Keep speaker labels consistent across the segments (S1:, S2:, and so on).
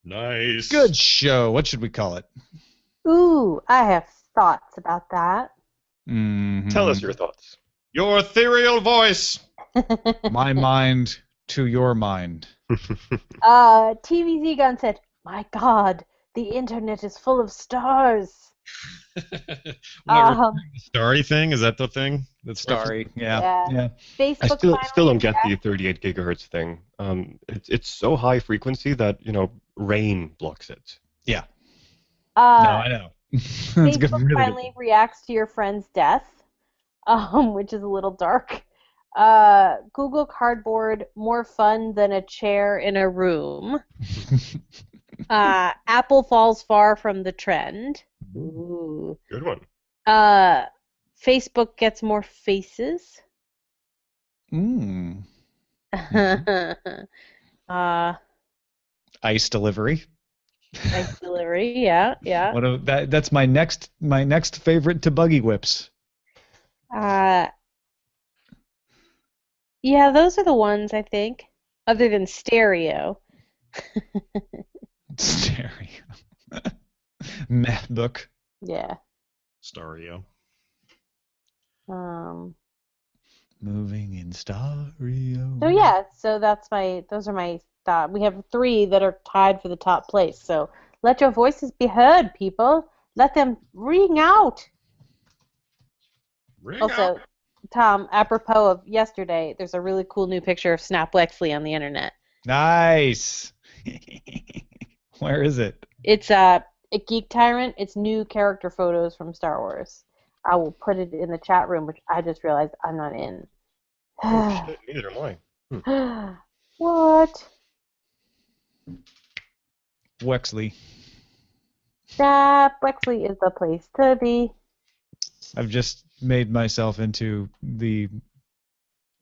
S1: Nice.
S2: Good show. What should we call it?
S3: Ooh, I have thoughts about that.
S4: Tell us your thoughts.
S1: Your ethereal voice.
S2: My mind to your mind.
S3: TVZ Gun said, "My God, the internet is full of stars."
S1: What, the starry thing? Is that the thing? That's
S2: Starry, yeah.
S3: Facebook
S4: I still
S3: finally
S4: don't get the 38 gigahertz thing. It's so high frequency that rain blocks it.
S2: Yeah. No, I know. That's good.
S3: Facebook
S2: Really
S3: finally
S2: good.
S3: reacts to your friend's death, which is a little dark. Google Cardboard, more fun than a chair in a room. Apple falls far from the trend. Ooh.
S4: Good one.
S3: Facebook gets more faces.
S2: Ice delivery.
S3: Ice delivery, yeah.
S2: That's my next favorite to buggy whips.
S3: Yeah, those are the ones I think. Other than stereo.
S2: Stereo. Math book.
S3: Yeah.
S1: Stario.
S2: Moving in stereo.
S3: So yeah, those are my thoughts. We have 3 that are tied for the top place. So let your voices be heard, people. Let them ring out. Also, Tom, apropos of yesterday, there's a really cool new picture of Snap Wexley on the internet.
S2: Nice. Where is it?
S3: It's a Geek Tyrant. It's new character photos from Star Wars. I will put it in the chat room, which I just realized I'm not in.
S4: Oh, shit, neither am I.
S3: What?
S2: Wexley.
S3: Snap Wexley is the place to be.
S2: I've just made myself into the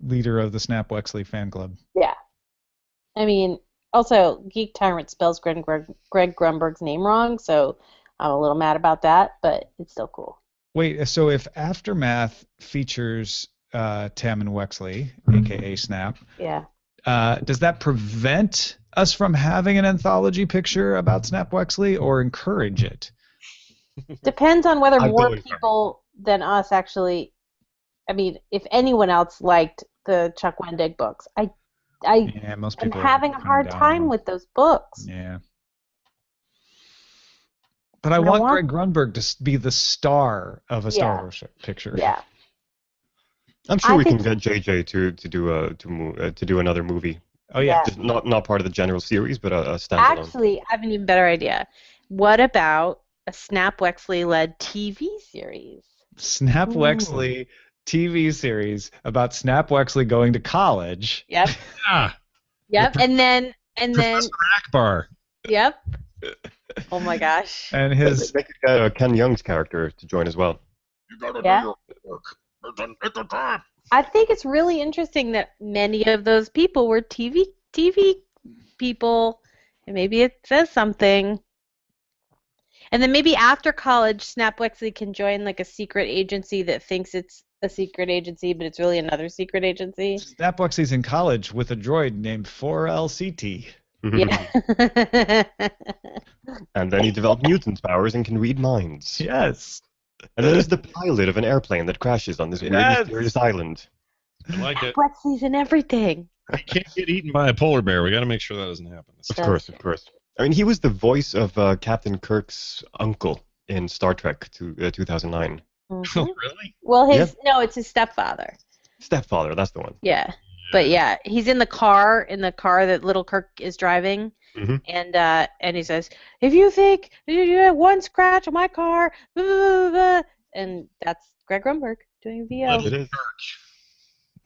S2: leader of the Snap Wexley fan club.
S3: Yeah. I mean, also, Geek Tyrant spells Greg Grunberg's name wrong, so I'm a little mad about that, but it's still cool.
S2: Wait, so if Aftermath features Tam and Wexley, a.k.a. Snap,
S3: yeah,
S2: does that prevent us from having an anthology picture about Snap Wexley or encourage it?
S3: Depends on whether more people than us actually... I mean, if anyone else liked the Chuck Wendig books,
S2: most people
S3: I'm having a hard time with those books.
S2: Yeah. But I want Greg Grunberg to be the star of a Star Wars picture.
S3: Yeah.
S4: I'm sure we can get JJ to do another movie.
S2: Oh yeah.
S4: Just not part of the general series, but a standalone.
S3: Actually, I have an even better idea. What about a Snap Wexley-led TV series?
S2: Snap Wexley TV series about Snap Wexley going to college.
S3: Yep. Yep. And then
S1: Professor Akbar.
S3: Yep. Oh my gosh.
S2: And his
S4: they could get Ken Young's character to join as well.
S1: You gotta do your work. It's a time.
S3: I think it's really interesting that many of those people were TV people, and maybe it says something. And then maybe after college, Snap Wexley can join like a secret agency that thinks it's a secret agency, but it's really another secret agency.
S2: Snap Wexley's in college with a droid named 4LCT.
S3: Yeah.
S4: And then he developed mutant powers and can read minds.
S2: Yes.
S4: And then he's the pilot of an airplane that crashes on this mysterious island.
S1: I like it.
S3: Wexley's in everything.
S1: He can't get eaten by a polar bear. We got to make sure that doesn't happen.
S4: Of course. I mean, he was the voice of Captain Kirk's uncle in Star Trek 2009.
S3: Mm-hmm.
S1: Oh, really?
S3: Well, it's his stepfather.
S4: Stepfather, that's the one.
S3: Yeah. But yeah, he's in the car that little Kirk is driving, and he says, "If you think you have one scratch on my car, blah, blah, blah, blah," and that's Greg Grunberg doing VO.
S4: It is.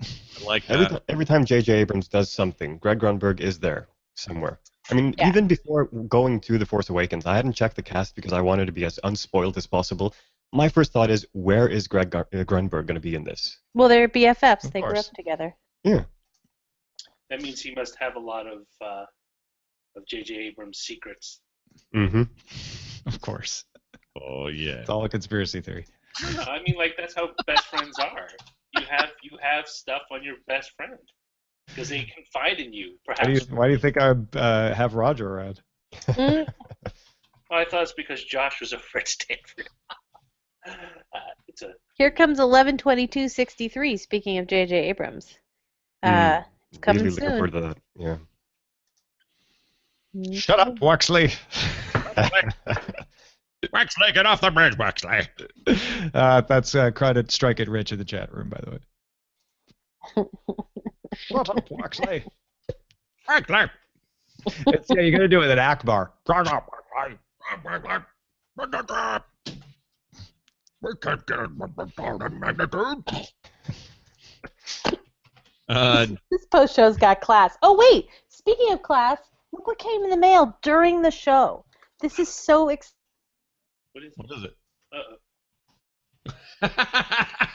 S1: I like that.
S4: Every time J.J. Abrams does something, Greg Grunberg is there somewhere. I mean, even before going to The Force Awakens, I hadn't checked the cast because I wanted to be as unspoiled as possible. My first thought is, where is Greg Grunberg going to be in this?
S3: Well, they're BFFs. They grew up together.
S4: Yeah.
S5: That means he must have a lot of J.J. Abrams' secrets.
S4: Mm-hmm.
S2: Of course.
S1: Oh yeah.
S2: It's all a conspiracy theory.
S5: No, I mean, like, that's how best friends are. You have stuff on your best friend because they confide in you. Perhaps.
S2: Why do you think I have Roger around?
S3: Mm,
S5: Oh, I thought it's because Josh was over at Stanford. It's a
S3: here comes 11/22/63. Speaking of J.J. Abrams, it's coming
S4: Really looking forward
S3: soon.
S4: to that. Yeah.
S2: Shut up, Wexley.
S1: Wexley, get off the bridge, Wexley.
S2: That's credit Strike It Rich in the chat room, by the way. Shut up, Wexley.
S1: Wexley.
S2: Yeah, you're gonna do it with an Akbar.
S1: Shut up, Wexley. We can't get a magnitude.
S3: This post show's got class. Oh wait, speaking of class, look what came in the mail during the show. This is so
S5: what is
S1: What is it?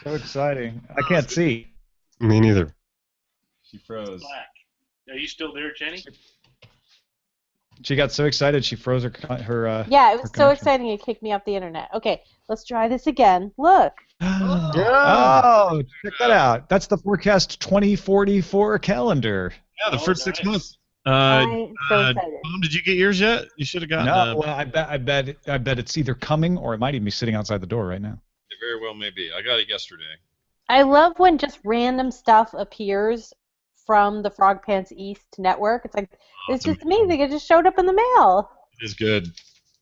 S2: So exciting. I can't see.
S4: Me neither.
S1: She froze.
S5: black. Are you still there, Jenny?
S2: She got so excited she froze her.
S3: Yeah, it was
S2: her
S3: so
S2: connection.
S3: exciting it kicked me off the internet. Okay, let's try this again. Look.
S2: Oh, check that out. That's the Forecast 2044 calendar.
S1: Yeah, the
S5: Oh,
S1: first 6
S5: nice.
S1: months.
S3: I'm so excited.
S1: Tom, did you get yours yet? You should have gotten.
S2: No, well, I bet it's either coming or it might even be sitting outside the door right now.
S1: It very well may be. I got it yesterday.
S3: I love when just random stuff appears from the Frog Pants East network. It's like, it's just amazing. It just showed up in the mail.
S1: It is good.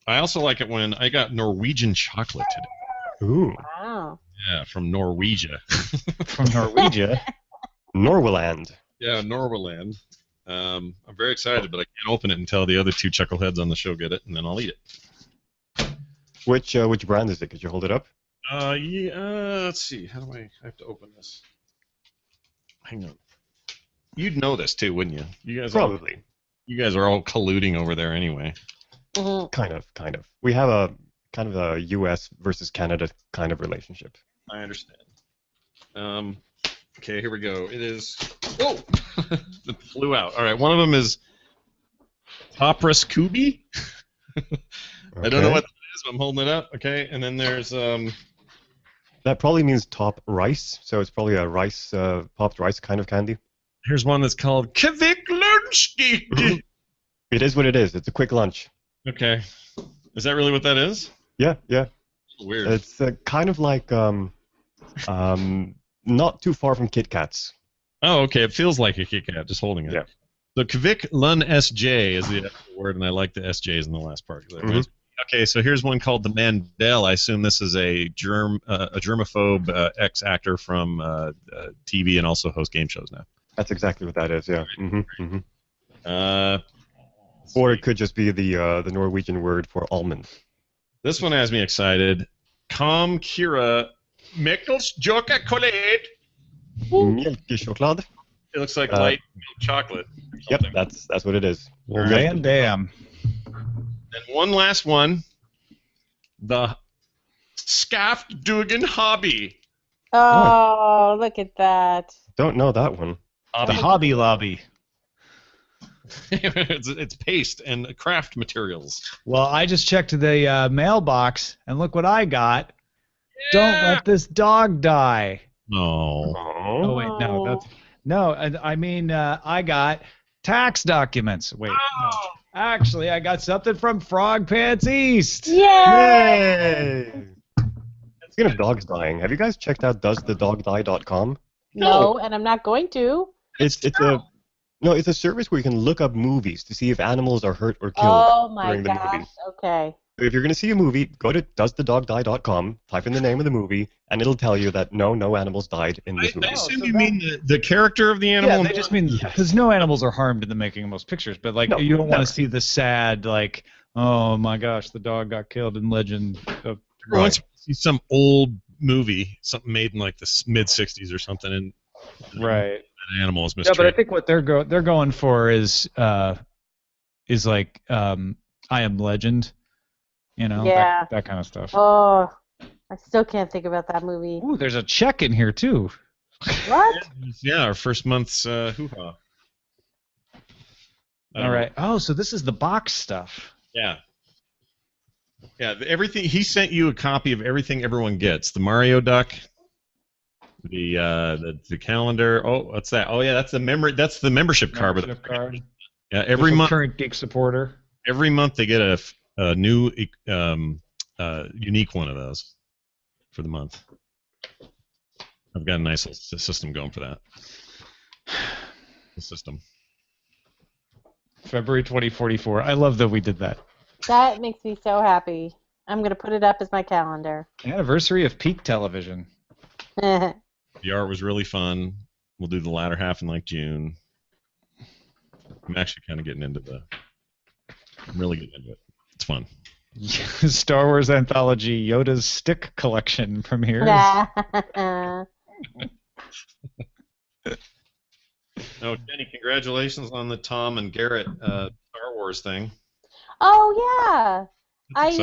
S1: I also like it when I got Norwegian chocolate today.
S4: Ooh.
S3: Wow.
S1: Yeah, from Norwegia.
S2: From Norwegia.
S4: Norweland.
S1: Yeah, Norweland. I'm very excited, but I can't open it until the other two chuckleheads on the show get it, and then I'll eat it.
S4: Which brand is it? Could you hold it up?
S1: Let's see. How do I have to open this? Hang on. You'd know this too, wouldn't you? You guys
S4: Probably.
S1: You guys are all colluding over there anyway.
S3: Mhm.
S4: Kind of. We have a kind of a U.S. versus Canada kind of relationship.
S1: I understand. Okay, here we go. It is. Oh, it flew out. All right, one of them is Topris Kubi. I don't know what that is, but I'm holding it up. Okay, and then there's
S4: That probably means top rice, so it's probably a rice, popped rice kind of candy.
S1: here's one that's called Kvik Lunchgeek.
S4: It is what it is. It's a quick lunch.
S1: Okay, is that really what that is?
S4: Yeah.
S1: Weird.
S4: It's kind of like not too far from Kit Kats.
S1: Oh, okay. It feels like a Kit Kat, just holding it.
S4: Yeah.
S1: So Kvik Lun SJ is the actual word, and I like the SJs in the last part. Okay, so here's one called the Mandel. I assume this is a germaphobe ex-actor from TV and also hosts game shows now.
S4: That's exactly what that is. Yeah.
S1: Uh,
S4: Or it could just be the Norwegian word for almond.
S1: this one has me excited. Kom Kira Mikkels Joka Chocolate.
S4: Mjölkchoklad.
S1: It looks like light milk chocolate. or
S4: Yep,
S1: something.
S4: that's what it is.
S2: Well, man, damn.
S1: And one last one. The Skaft Dugan Hobby.
S3: Oh, look at that.
S4: Don't know that one.
S2: The Hobby Lobby.
S1: it's paste and craft materials.
S2: Well, I just checked the mailbox, and look what I got. Don't let this dog die.
S1: No.
S2: Oh wait, no, that's no. I mean, I got tax documents. Wait, no. Actually, I got something from Frog Pants East.
S3: Yay!
S4: Yay! Speaking of dogs dying, have you guys checked out doesthedogdie.com?
S3: No, and I'm not going to.
S4: It's a service where you can look up movies to see if animals are hurt or killed
S3: Oh my
S4: during the movie.
S3: gosh. Okay.
S4: So if you're going to see a movie, go to doesthedogdie.com, type in the name of the movie, and it'll tell you that no animals died in this
S1: I
S4: movie.
S1: assume
S2: so
S1: you
S2: that-
S1: mean the character of the animal.
S2: Yeah, they just mean because no animals are harmed in the making of most pictures, but like
S4: No,
S2: you don't want
S4: never.
S2: to see the sad like, oh my gosh, the dog got killed in Legend of.
S1: Every once in a while you see some old movie, something made in like the mid '60s or something, and
S2: Right.
S1: an animal is
S2: Yeah, but I
S1: mistreated.
S2: think what they're going for is like I Am Legend, you know,
S3: Yeah.
S2: that kind of stuff.
S3: Oh, I still can't think about that movie.
S2: Ooh, there's a check in here too.
S3: What?
S1: Yeah, our first month's hoo-ha.
S2: All right. Oh, so this is the box stuff.
S1: Yeah. Yeah, everything he sent you a copy of everything everyone gets. The Mario Duck, the calendar. Oh, what's that? Oh yeah, that's the membership card.
S2: Membership card.
S1: Yeah, every
S2: This is
S1: month.
S2: Current Geek supporter.
S1: Every month they get a new unique one of those for the month. I've got a nice little system going for that. The system.
S2: February 2044. I love that we did that.
S3: That makes me so happy. I'm going to put it up as my calendar.
S2: Anniversary of peak television.
S1: The art was really fun. We'll do the latter half in like June. I'm actually kind of getting into I'm really getting into it. It's fun.
S2: Star Wars Anthology Yoda's Stick Collection premieres.
S1: Oh, Jenny, congratulations on the Tom and Garrett Star Wars thing.
S3: Oh yeah,
S1: That's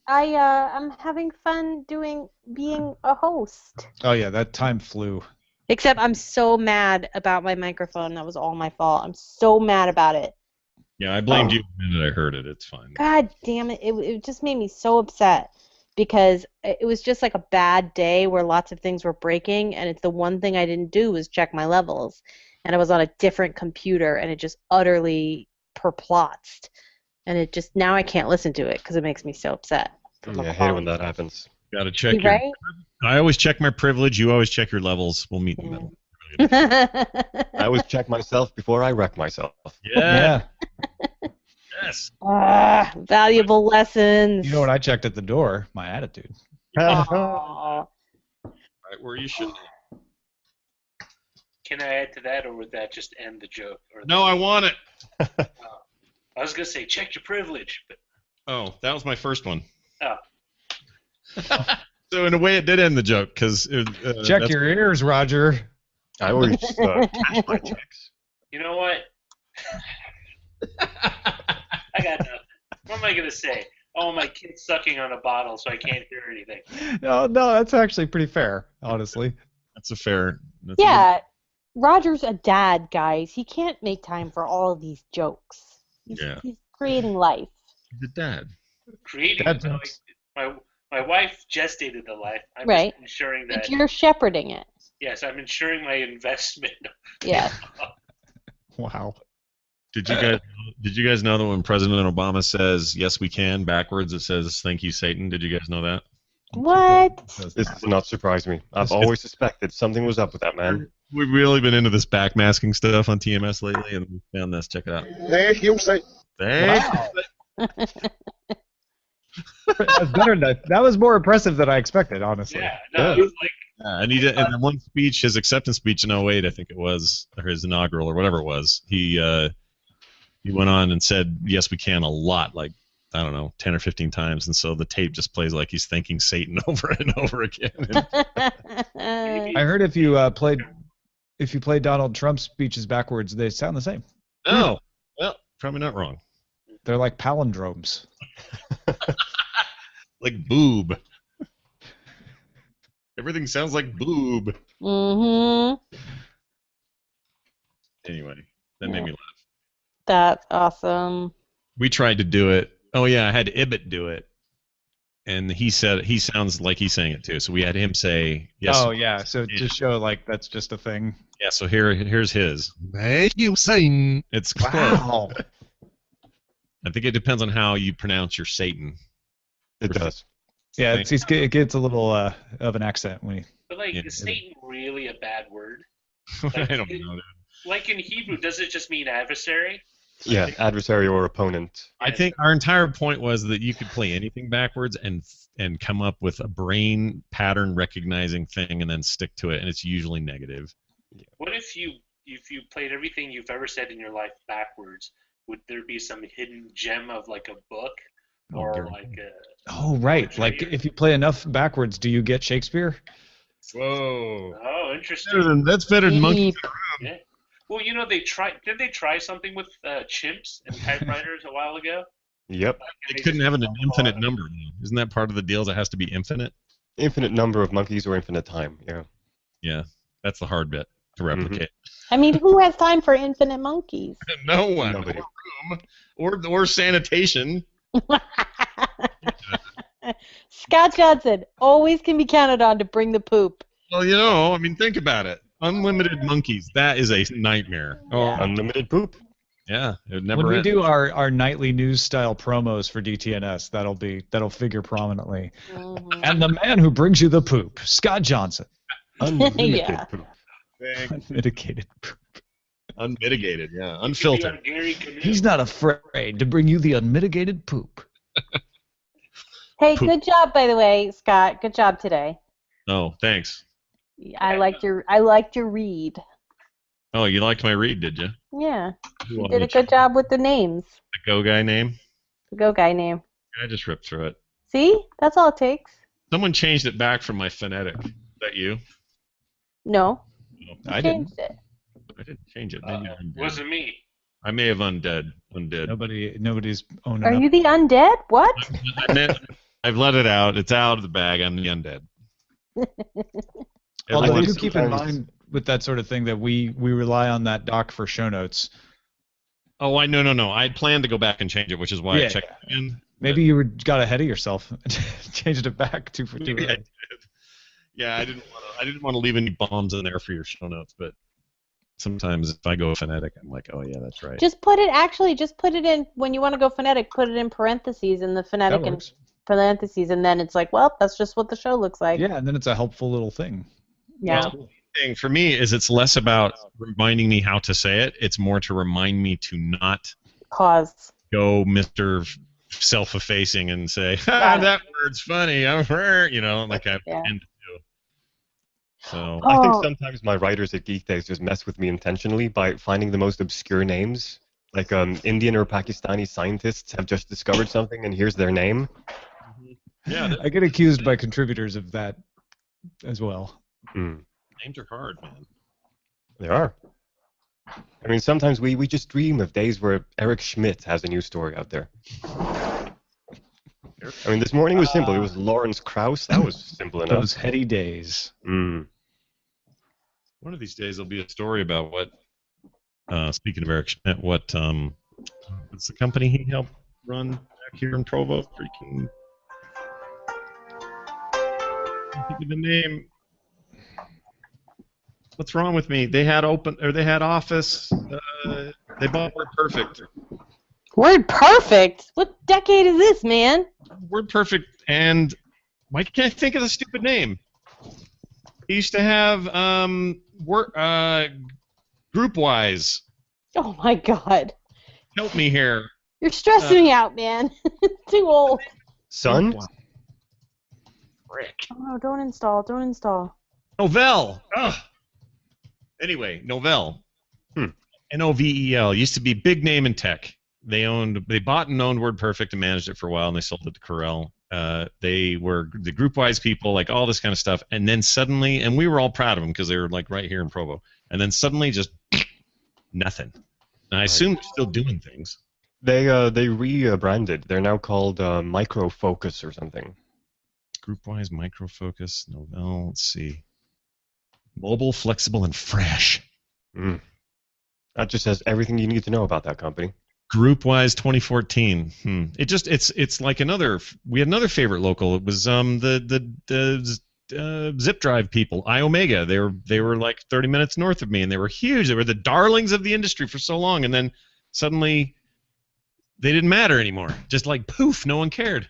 S3: I'm having fun being a host.
S2: Oh yeah, that time flew.
S3: Except I'm so mad about my microphone. That was all my fault. I'm so mad about it.
S1: Yeah, I blamed you the minute I heard it. It's fine.
S3: God damn it. It just made me so upset because it was just like a bad day where lots of things were breaking, and it's the one thing I didn't do was check my levels. And I was on a different computer, and it just utterly perplotzed. And it just, now I can't listen to it because it makes me so upset.
S4: Yeah, I hate it when that happens.
S1: Got to check
S3: right?
S1: I always check my privilege. You always check your levels. We'll meet in the middle.
S4: I always check myself before I wreck myself.
S1: Yeah. Yes.
S3: Valuable lessons.
S2: You know what I checked at the door? My attitude.
S3: Aw.
S1: Right where you should.
S5: Can I add to that, or would that just end the joke? Or
S1: No, I want it.
S5: I was gonna say check your privilege, but
S1: Oh, that was my first one.
S5: oh,
S1: So in a way, it did end the joke because
S2: Check your ears, Roger.
S4: I always cash my checks.
S5: you know what? I got nothing. What am I gonna say? Oh, my kid's sucking on a bottle, so I can't hear anything.
S2: No, that's actually pretty fair, honestly.
S1: That's a fair.
S3: Yeah, Roger's a dad, guys. He can't make time for all of these jokes. He's creating life.
S1: He's a dad.
S5: Creating
S2: Dad
S5: like,
S2: jokes.
S5: my wife gestated the life. I'm
S3: Right.
S5: just ensuring that.
S3: But you're shepherding it.
S5: Yes, I'm ensuring my investment.
S3: Yeah.
S2: Wow.
S1: Did you guys know that when President Obama says "Yes, we can" backwards, it says "Thank you, Satan"? Did you guys know that?
S3: What?
S4: This does not surprise me. I've always suspected something was up with that man.
S1: We've really been into this backmasking stuff on TMS lately, and we found this. Check it out.
S6: Thank you, Satan.
S2: That's better than that was more impressive than I expected, honestly.
S5: Yeah, no, it was like
S1: And in one speech, his acceptance speech in '08, I think it was, or his inaugural, or whatever it was, he went on and said, "Yes, we can" a lot, like, I don't know, 10 or 15 times, and so the tape just plays like he's thanking Satan over and over again.
S2: I heard if you play Donald Trump's speeches backwards, they sound the same.
S1: Oh, well, probably not wrong.
S2: They're like palindromes.
S1: Like boob. Everything sounds like boob.
S3: Mm-hmm.
S1: Anyway, that made me laugh.
S3: That's awesome.
S1: We tried to do it. Oh yeah, I had Ibbot do it, and he said he sounds like he's saying it too. So we had him say yes.
S2: Oh yeah, so to show like that's just a thing.
S1: Yeah. So here's his.
S6: Thank you, Satan.
S1: It's close.
S2: Wow.
S1: I think it depends on how you pronounce your Satan.
S4: It does.
S2: Yeah, it gets a little of an accent when he.
S5: But like,
S1: Yeah.
S5: is Satan really a bad word?
S1: I don't know. Dude.
S5: Like in Hebrew, does it just mean adversary?
S4: Yeah, adversary or opponent.
S1: I think our entire point was that you could play anything backwards and come up with a brain pattern recognizing thing and then stick to it, and it's usually negative.
S5: What if you played everything you've ever said in your life backwards? Would there be some hidden gem of like a book or
S1: dear.
S5: like a?
S2: Oh right, like if you play enough backwards, do you get Shakespeare?
S1: Whoa.
S5: Oh, interesting.
S1: That's better than monkey.
S5: Yeah. Well, you know, did they try something with chimps and typewriters a while ago?
S4: Yep.
S1: They couldn't have an infinite number. Isn't that part of the deal? It has to be infinite.
S4: Infinite number of monkeys or infinite time. Yeah.
S1: Yeah, that's the hard bit to replicate.
S3: I mean, who has time for infinite monkeys?
S1: No one.
S4: Nobody.
S1: Or room. Or sanitation.
S3: Scott Johnson always can be counted on to bring the poop.
S1: Well, you know, I mean, think about it. Unlimited monkeys. That is a nightmare. Oh,
S3: Yeah.
S4: Unlimited poop.
S1: Yeah, it never
S2: When we
S1: ends.
S2: do our nightly news style promos for DTNS, that'll figure prominently.
S3: Mhm.
S2: And the man who brings you the poop, Scott Johnson.
S4: Unlimited
S3: Yeah.
S4: poop.
S2: Unmitigated poop.
S1: Unmitigated, yeah,
S5: Be
S1: unfiltered.
S5: on Gary Canoe.
S2: He's not afraid to bring you the unmitigated poop.
S3: Hey,
S1: Poop.
S3: good job, by the way, Scott. Good job today.
S1: Oh, thanks.
S3: I liked your read.
S1: Oh, you liked my read, did you?
S3: Yeah,
S1: Who
S3: you
S1: wanted
S3: did a
S1: to
S3: good job with the names.
S1: The Go Guy name?
S3: The Go Guy name.
S1: I just ripped through it.
S3: See, that's all it takes.
S1: Someone changed it back from my phonetic. Is that you?
S3: No,
S1: No,
S2: I didn't.
S3: changed it.
S1: I didn't change it. Maybe I undid.
S5: Wasn't me.
S1: I may have undid.
S2: Nobody's owning
S3: Are
S2: up.
S3: you the undead? What?
S1: I've let it out. It's out of the bag. I'm the undead.
S2: Although I
S4: think
S2: do keep in
S4: sometimes-
S2: mind with that sort of thing that we rely on that doc for show notes.
S1: Oh, no. I had planned to go back and change it, which is why I
S2: Yeah.
S1: checked it in.
S2: Maybe you got ahead of yourself and changed it back two for two.
S1: Maybe I did. Yeah, I didn't want to leave any bombs in there for your show notes, but sometimes if I go phonetic, I'm like, oh yeah, that's right.
S3: Just put it in when you want to go phonetic. Put it in parentheses in the
S2: That
S3: phonetic and
S2: works.
S3: parentheses, and then it's like, well, that's just what the show looks like.
S2: Yeah, and then it's a helpful little thing.
S3: Yeah.
S1: Well, the thing for me is it's less about reminding me how to say it. It's more to remind me to not
S3: Pause.
S1: go Mr. Self-effacing and say,
S3: Got it.
S1: that word's funny. You know, like I
S3: Yeah.
S1: tend to do. So
S4: I think
S3: Oh.
S4: sometimes my writers at Geek Days just mess with me intentionally by finding the most obscure names. Like Indian or Pakistani scientists have just discovered something, and here's their name.
S1: yeah,
S2: I get accused by contributors of that as well.
S4: Mm,
S1: names are hard, man.
S4: they are. I mean, sometimes we just dream of days where Eric Schmidt has a new story out there. I mean, this morning was simple. It was Lawrence Krauss. That was simple enough.
S2: Those heady days.
S4: Mm.
S1: One of these days there'll be a story about what. Speaking of Eric Schmidt, what's the company he helped run back here in Provo? Freaking. I can't think of the name. What's wrong with me? They had office. They bought WordPerfect.
S3: Word perfect. What decade is this, man?
S1: WordPerfect, and why can't I think of the stupid name? He used to have GroupWise.
S3: Oh my God.
S1: Help me here.
S3: You're stressing me out, man. Too old.
S4: Son?
S1: Frick.
S3: Oh no, don't install. Don't install.
S1: Novell. Ugh. Anyway, Novell. Novel. Used to be big name in tech. They bought and owned WordPerfect and managed it for a while, and they sold it to Corel. They were the GroupWise people, like all this kind of stuff, and then suddenly, and we were all proud of them because they were like right here in Provo, and then suddenly just nothing. And I assume they're still doing things.
S4: They rebranded. They're now called Micro Focus or something.
S1: GroupWise, Microfocus, Novell. Let's see. Mobile, flexible, and fresh.
S4: Mm. That just says everything you need to know about that company.
S1: GroupWise 2014. It's like we had another favorite local. It was the zip drive people, iOmega. They were like 30 minutes north of me, and they were huge. They were the darlings of the industry for so long, and then suddenly they didn't matter anymore. Just like poof, no one cared.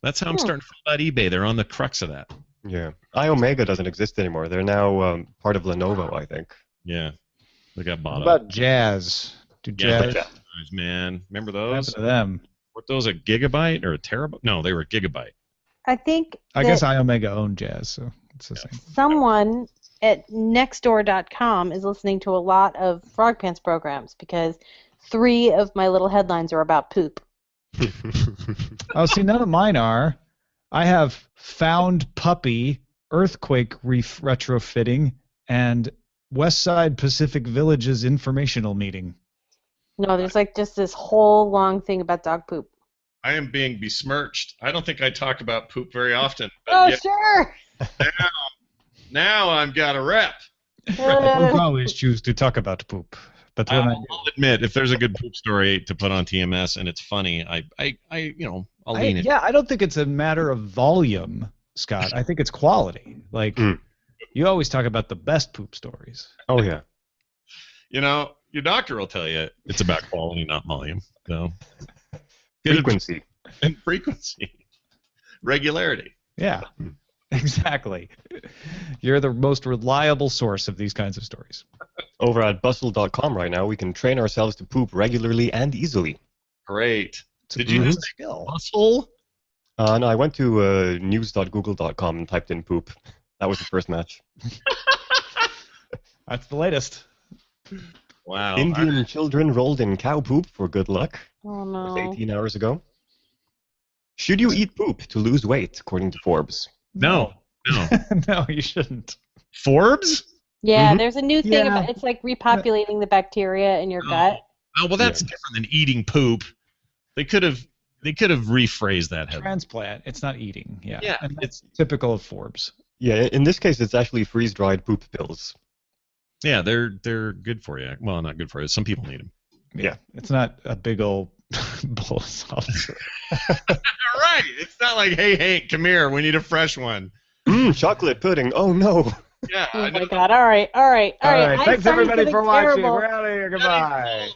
S1: That's how I'm starting to feel about eBay. They're on the crux of that.
S4: Yeah. iOmega doesn't exist anymore. They're now part of Lenovo, I think.
S1: Yeah, they got bought
S2: What
S1: up.
S2: about Jazz? Do
S1: Yeah,
S2: Jazz?
S1: man. Remember
S2: What
S1: those?
S2: happened to them?
S1: Were those a gigabyte or a terabyte? No, they were a gigabyte.
S3: I think
S2: I
S3: that
S2: guess iOmega owned Jazz, so it's the same.
S3: someone at nextdoor.com is listening to a lot of Frog Pants programs because 3 of my little headlines are about poop.
S2: Oh, see, none of mine are. I have found puppy, earthquake retrofitting, and West Side Pacific Village's informational meeting.
S3: No, there's like just this whole long thing about dog poop.
S1: I am being besmirched. I don't think I talk about poop very often. But
S3: Oh,
S1: yeah,
S3: sure.
S1: now I've got a rep.
S2: I always choose to talk about poop, but when
S1: I'll admit, if there's a good poop story to put on TMS and it's funny, I'll lean it.
S2: yeah, I don't think it's a matter of volume, Scott. I think it's quality. Like, you always talk about the best poop stories.
S4: Oh, yeah.
S1: You know, Your doctor will tell you it's about quality, not volume. So
S4: Frequency.
S1: and frequency, regularity.
S2: Yeah, exactly. You're the most reliable source of these kinds of stories.
S4: Over at bustle.com right now, we can train ourselves to poop regularly and easily.
S1: Great. Did
S2: Mm-hmm.
S1: you just say bustle?
S4: No, I went to news.google.com and typed in poop. That was the first match.
S2: That's the latest.
S1: Wow.
S4: Indian children rolled in cow poop for good luck.
S3: Oh
S4: That was
S3: no.
S4: 18 hours ago. Should you eat poop to lose weight, according to Forbes?
S1: No.
S2: No, you shouldn't.
S1: Forbes?
S3: Yeah,
S4: Mhm.
S3: there's a new thing
S2: Yeah.
S3: about it's like repopulating the bacteria in your gut.
S1: Oh, well, that's
S4: Yeah.
S1: different than eating poop. They could have rephrased that headline.
S2: Transplant. It's not eating. Yeah.
S1: Yeah,
S2: And that's typical of Forbes.
S4: Yeah, in this case, it's actually freeze-dried poop pills.
S1: Yeah, they're good for you. Well, not good for you. Some people need them.
S4: Yeah.
S2: It's not a big old bowl of sauce.
S1: Right. It's not like, hey, Hank, come here. We need a fresh one.
S4: Chocolate pudding. Oh no.
S1: Yeah.
S3: Oh
S1: I
S3: my
S1: know.
S3: god! All right.
S2: All right.
S3: I'm
S2: Thanks
S3: sorry
S2: everybody
S3: for
S2: for
S3: the
S2: watching.
S3: terrible-
S2: We're out of here. Goodbye.